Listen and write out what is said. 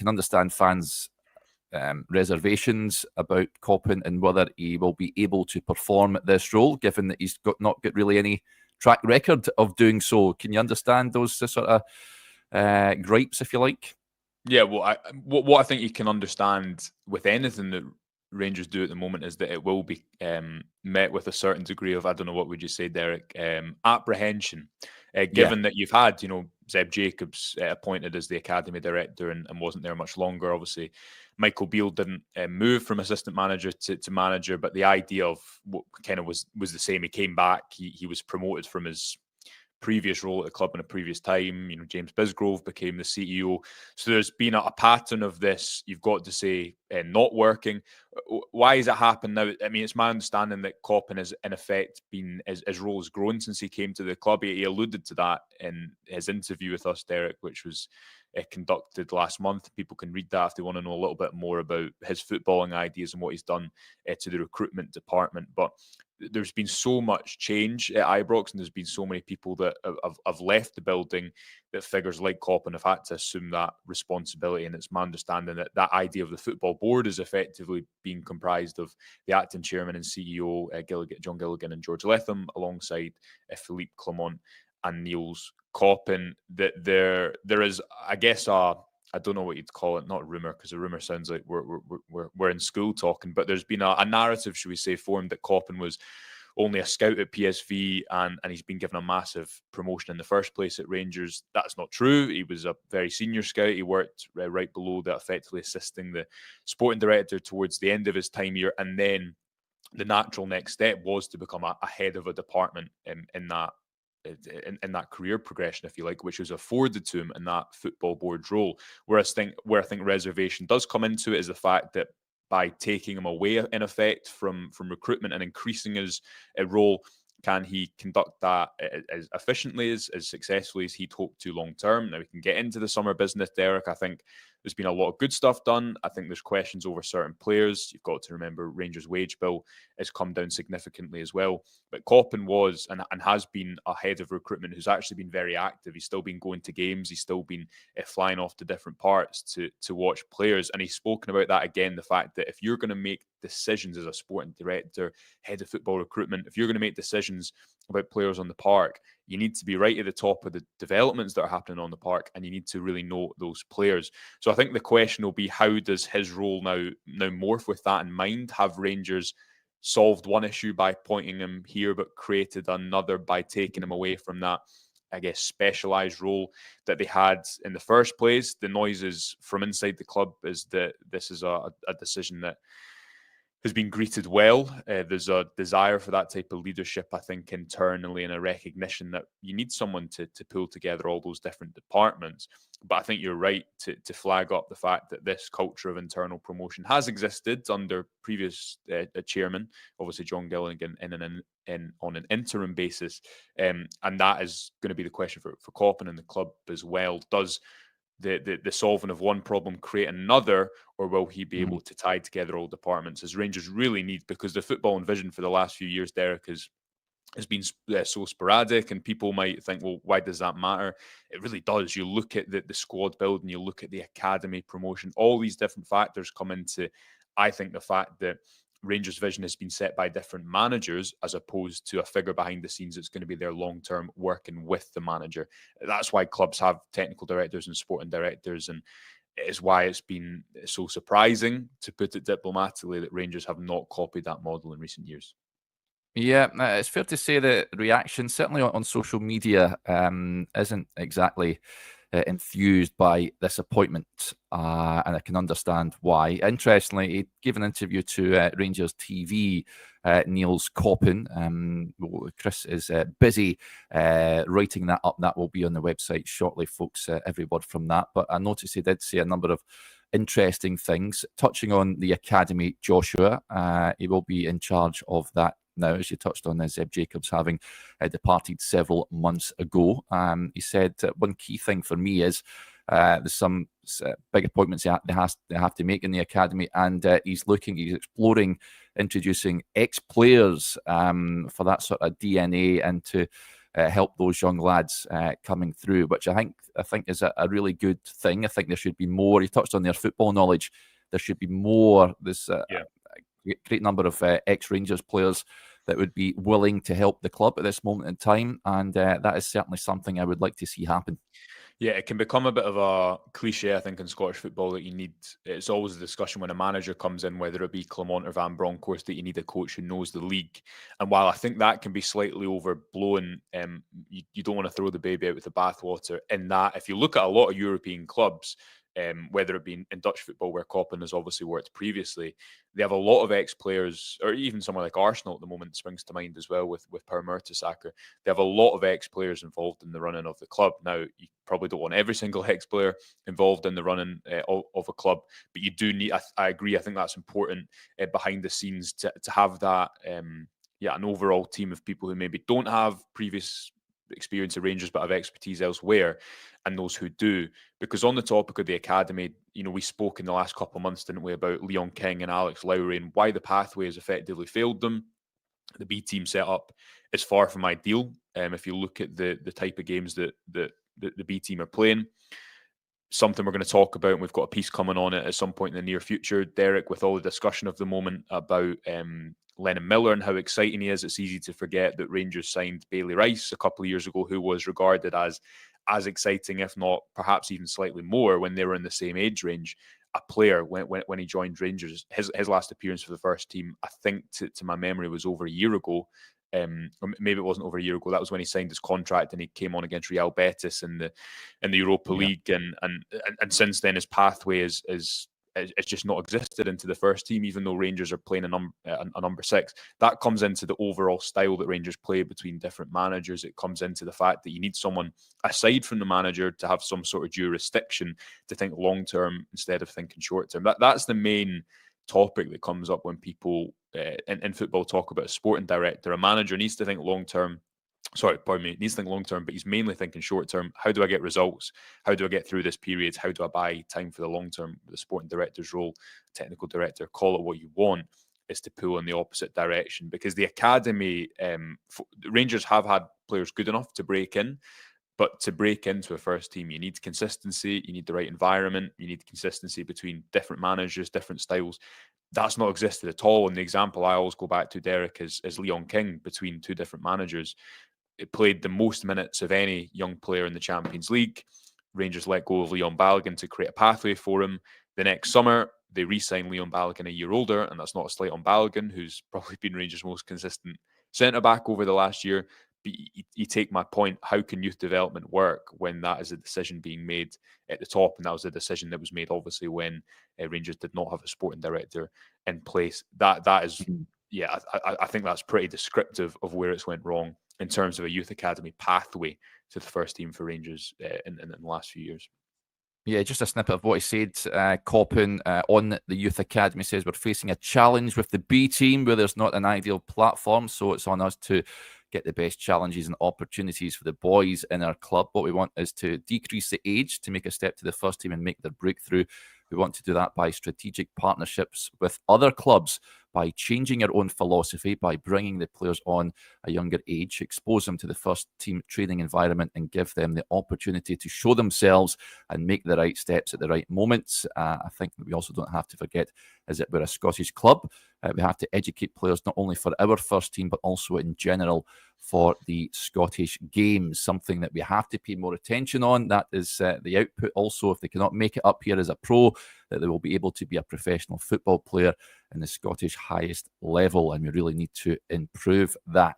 can understand fans' reservations about Copin and whether he will be able to perform at this role, given that he's not got really any track record of doing so. Can you understand those sort of gripes, if you like? Yeah, well, what I think you can understand with anything that Rangers do at the moment is that it will be met with a certain degree of, I don't know, what would you say, Derek, apprehension, given that you've had, Zeb Jacobs appointed as the academy director and wasn't there much longer. Obviously, Michael Beale didn't move from assistant manager to manager, but the idea of what kind of was the same. He came back, he was promoted from his previous role at the club in a previous time. James Bisgrove became the CEO. So there's been a pattern of this, you've got to say, not working. Why has it happened now? I mean, it's my understanding that Copin has, in effect, been, his role has grown since he came to the club. He alluded to that in his interview with us, Derek, which was conducted last month. People can read that if they want to know a little bit more about his footballing ideas and what he's done to the recruitment department. But there's been so much change at Ibrox, and there's been so many people that have left the building that figures like Copin have had to assume that responsibility. And it's my understanding that that idea of the football board is effectively being comprised of the acting chairman and CEO, John Gilligan and George Letham, alongside Philippe Clement and Nils Koppen. That there is, I guess, I don't know what you'd call it, not a rumour, because a rumour sounds like we're in school talking, but there's been a narrative, should we say, formed that Copin was only a scout at PSV and he's been given a massive promotion in the first place at Rangers. That's not true. He was a very senior scout. He worked right below that, effectively assisting the sporting director towards the end of his time here, and then the natural next step was to become a head of a department in that career progression, if you like, which was afforded to him in that football board role. Where I think reservation does come into it is the fact that by taking him away, in effect, from recruitment and increasing his role, can he conduct that as efficiently, as successfully as he'd hoped to long term? Now, we can get into the summer business, Derek. I think there's been a lot of good stuff done. I think there's questions over certain players. You've got to remember Rangers' wage bill has come down significantly as well. But Copin was and has been a head of recruitment who's actually been very active. He's still been going to games. He's still been flying off to different parts to watch players. And he's spoken about that again, the fact that if you're going to make decisions as a sporting director, head of football recruitment, if you're going to make decisions about players on the park, you need to be right at the top of the developments that are happening on the park, and you need to really know those players. So I think the question will be, how does his role now morph with that in mind? Have Rangers solved one issue by pointing him here, but created another by taking him away from that, I guess, specialised role that they had in the first place? The noises from inside the club is that this is a decision that has been greeted well. There's a desire for that type of leadership, I think, internally, and a recognition that you need someone to pull together all those different departments. But I think you're right to flag up the fact that this culture of internal promotion has existed under previous chairman, obviously John Gilligan, on an interim basis. And that is going to be the question for Copin and the club as well. Does the solving of one problem create another, or will he be able to tie together all departments, as Rangers really need? Because the football and vision for the last few years, Derek, has been so sporadic, and people might think, well, why does that matter? It really does. You look at the squad build, and you look at the academy promotion, all these different factors come into, I think, the fact that Rangers' vision has been set by different managers as opposed to a figure behind the scenes that's going to be there long-term working with the manager. That's why clubs have technical directors and sporting directors, and it is why it's been so surprising, to put it diplomatically, that Rangers have not copied that model in recent years. Yeah, it's fair to say that reaction, certainly on social media, isn't exactly enthused by this appointment, and I can understand why. Interestingly, he gave an interview to Rangers TV, Nils Koppen. Chris is busy writing that up. That will be on the website shortly, folks, every word from that. But I noticed he did say a number of interesting things. Touching on the academy, Joshua, he will be in charge of that now, as you touched on, Zeb Jacobs having departed several months ago. He said one key thing for me is there's some big appointments they have to make in the academy, and he's exploring introducing ex-players for that sort of DNA into help those young lads coming through, which I think is a really good thing. I think there should be more. You touched on their football knowledge. There should be more. There's a great number of ex-Rangers players that would be willing to help the club at this moment in time, and that is certainly something I would like to see happen. Yeah, it can become a bit of a cliche, I think, in Scottish football that you need. It's always a discussion when a manager comes in, whether it be Clement or Van Bronckhorst, that you need a coach who knows the league. And while I think that can be slightly overblown, you don't want to throw the baby out with the bathwater. In that, if you look at a lot of European clubs, whether it be in Dutch football, where Copin has obviously worked previously, they have a lot of ex-players, or even somewhere like Arsenal at the moment springs to mind as well with Per Mertesacker. They have a lot of ex-players involved in the running of the club. Now, you probably don't want every single ex-player involved in the running of a club, but you do need, I agree, I think that's important behind the scenes to have that, an overall team of people who maybe don't have previous experience of Rangers but have expertise elsewhere, and those who do. Because on the topic of the academy, we spoke in the last couple of months, didn't we, about Leon King and Alex Lowry and why the pathway has effectively failed them. The B team setup is far from ideal. If you look at the type of games that the B team are playing, something we're going to talk about, and we've got a piece coming on it at some point in the near future, Derek, with all the discussion of the moment about Lennon Miller and how exciting he is. It's easy to forget that Rangers signed Bailey Rice a couple of years ago, who was regarded as exciting, if not perhaps even slightly more, when they were in the same age range. A player when he joined Rangers, his last appearance for the first team, I think to my memory, was over a year ago. Or maybe it wasn't over a year ago. That was when he signed his contract and he came on against Real Betis in the Europa League, and since then his pathway is just not existed into the first team, even though Rangers are playing a number 6. That comes into the overall style that Rangers play between different managers. It comes into the fact that you need someone aside from the manager to have some sort of jurisdiction to think long term instead of thinking short term. That's the main topic that comes up when people in football talk about a sporting director. A manager needs to think long term. Needs to think long term, but he's mainly thinking short term. How do I get results? How do I get through this period? How do I buy time for the long term? The sporting director's role, technical director, call it what you want, is to pull in the opposite direction. Because the academy, Rangers have had players good enough to break in, but to break into a first team, you need consistency, you need the right environment, you need consistency between different managers, different styles. That's not existed at all. And the example I always go back to, Derek, is Leon King between two different managers. It played the most minutes of any young player in the Champions League. Rangers let go of Leon Balogun to create a pathway for him. The next summer, they re-signed Leon Balogun a year older, and that's not a slight on Balogun, who's probably been Rangers' most consistent centre-back over the last year. But you take my point, how can youth development work when that is a decision being made at the top? And that was a decision that was made, obviously, when Rangers did not have a sporting director in place. That is, I think that's pretty descriptive of where it's went wrong in terms of a youth academy pathway to the first team for Rangers in the last few years. Yeah, just a snippet of what he said. Copin on the Youth Academy says, we're facing a challenge with the B team where there's not an ideal platform, so it's on us to get the best challenges and opportunities for the boys in our club. What we want is to decrease the age to make a step to the first team and make their breakthrough. We want to do that by strategic partnerships with other clubs, by changing our own philosophy, by bringing the players on a younger age, expose them to the first team training environment and give them the opportunity to show themselves and make the right steps at the right moments. I think we also don't have to forget is that we're a Scottish club. We have to educate players not only for our first team, but also in general for the Scottish games, something that we have to pay more attention on. That is the output also, if they cannot make it up here as a pro, that they will be able to be a professional football player in the Scottish highest level, and we really need to improve that.